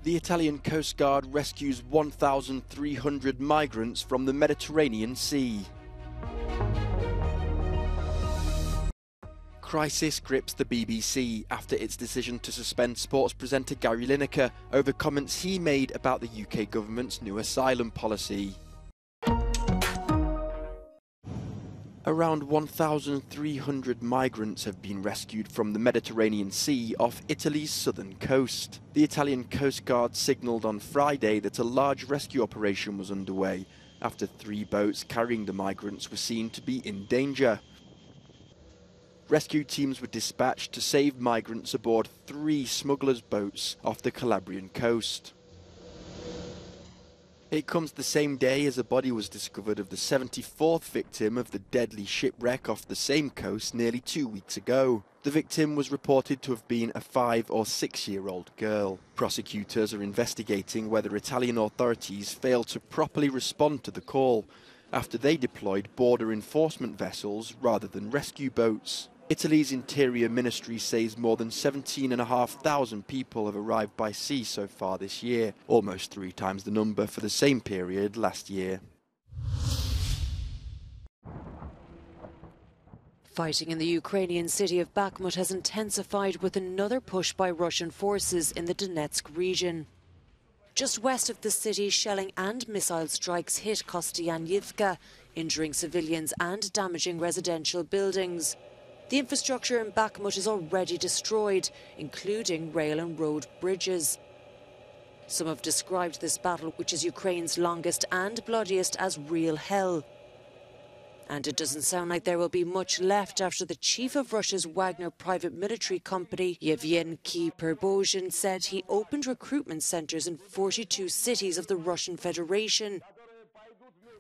The Italian Coast Guard rescues 1,300 migrants from the Mediterranean Sea. Crisis grips the BBC after its decision to suspend sports presenter Gary Lineker over comments he made about the UK government's new asylum policy. Around 1,300 migrants have been rescued from the Mediterranean Sea off Italy's southern coast. The Italian Coast Guard signalled on Friday that a large rescue operation was underway after 3 boats carrying the migrants were seen to be in danger. Rescue teams were dispatched to save migrants aboard 3 smugglers' boats off the Calabrian coast. It comes the same day as a body was discovered of the 74th victim of the deadly shipwreck off the same coast nearly 2 weeks ago. The victim was reported to have been a 5 or 6-year-old girl. Prosecutors are investigating whether Italian authorities failed to properly respond to the call after they deployed border enforcement vessels rather than rescue boats. Italy's Interior Ministry says more than 17,500 people have arrived by sea so far this year, almost 3 times the number for the same period last year. Fighting in the Ukrainian city of Bakhmut has intensified with another push by Russian forces in the Donetsk region. Just west of the city, shelling and missile strikes hit Kostyantynivka, injuring civilians and damaging residential buildings. The infrastructure in Bakhmut is already destroyed, including rail and road bridges. Some have described this battle, which is Ukraine's longest and bloodiest, as real hell. And it doesn't sound like there will be much left after the chief of Russia's Wagner private military company, Yevgeny Prigozhin, said he opened recruitment centres in 42 cities of the Russian Federation.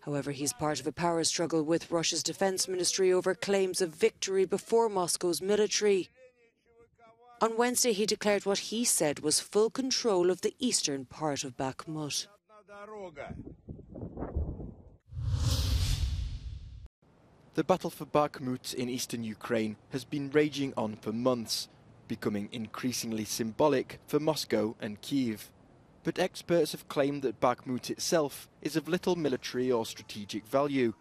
However, he's part of a power struggle with Russia's defence ministry over claims of victory before Moscow's military. On Wednesday, he declared what he said was full control of the eastern part of Bakhmut. The battle for Bakhmut in eastern Ukraine has been raging on for months, becoming increasingly symbolic for Moscow and Kyiv. But experts have claimed that Bakhmut itself is of little military or strategic value.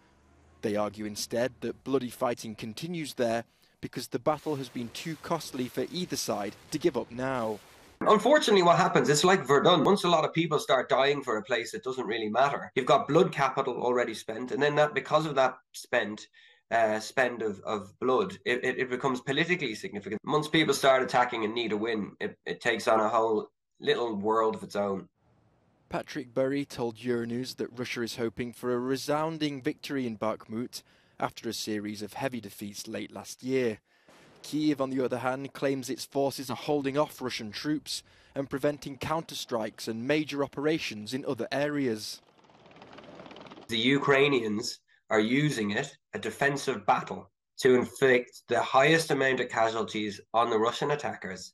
They argue instead that bloody fighting continues there because the battle has been too costly for either side to give up now. Unfortunately, what happens, it's like Verdun. Once a lot of people start dying for a place, it doesn't really matter. You've got blood capital already spent, and then that, because of that spend of blood, it becomes politically significant. Once people start attacking and need a win, it takes on a whole little world of its own. Patrick Burry told Euronews that Russia is hoping for a resounding victory in Bakhmut after a series of heavy defeats late last year. Kyiv, on the other hand, claims its forces are holding off Russian troops and preventing counterstrikes and major operations in other areas. The Ukrainians are using it, a defensive battle, to inflict the highest amount of casualties on the Russian attackers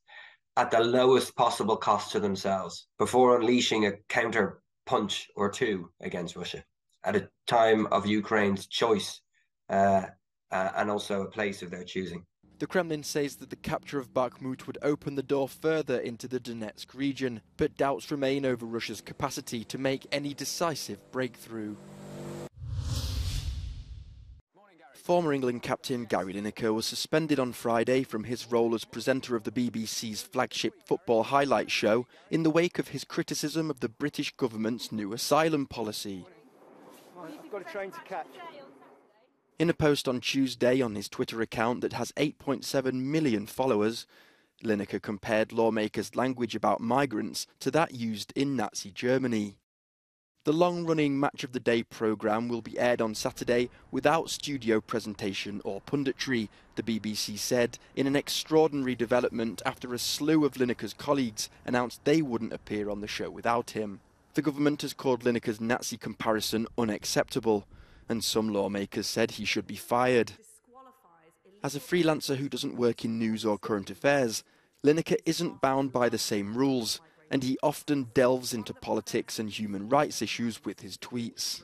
at the lowest possible cost to themselves before unleashing a counter punch or two against Russia at a time of Ukraine's choice and also a place of their choosing. The Kremlin says that the capture of Bakhmut would open the door further into the Donetsk region, but doubts remain over Russia's capacity to make any decisive breakthrough. Former England captain Gary Lineker was suspended on Friday from his role as presenter of the BBC's flagship football highlight show in the wake of his criticism of the British government's new asylum policy. I've got a train to catch. In a post on Tuesday on his Twitter account that has 8.7 million followers, Lineker compared lawmakers' language about migrants to that used in Nazi Germany. The long-running Match of the Day programme will be aired on Saturday without studio presentation or punditry, the BBC said, in an extraordinary development after a slew of Lineker's colleagues announced they wouldn't appear on the show without him. The government has called Lineker's Nazi comparison unacceptable, and some lawmakers said he should be fired. As a freelancer who doesn't work in news or current affairs, Lineker isn't bound by the same rules, and he often delves into politics and human rights issues with his tweets.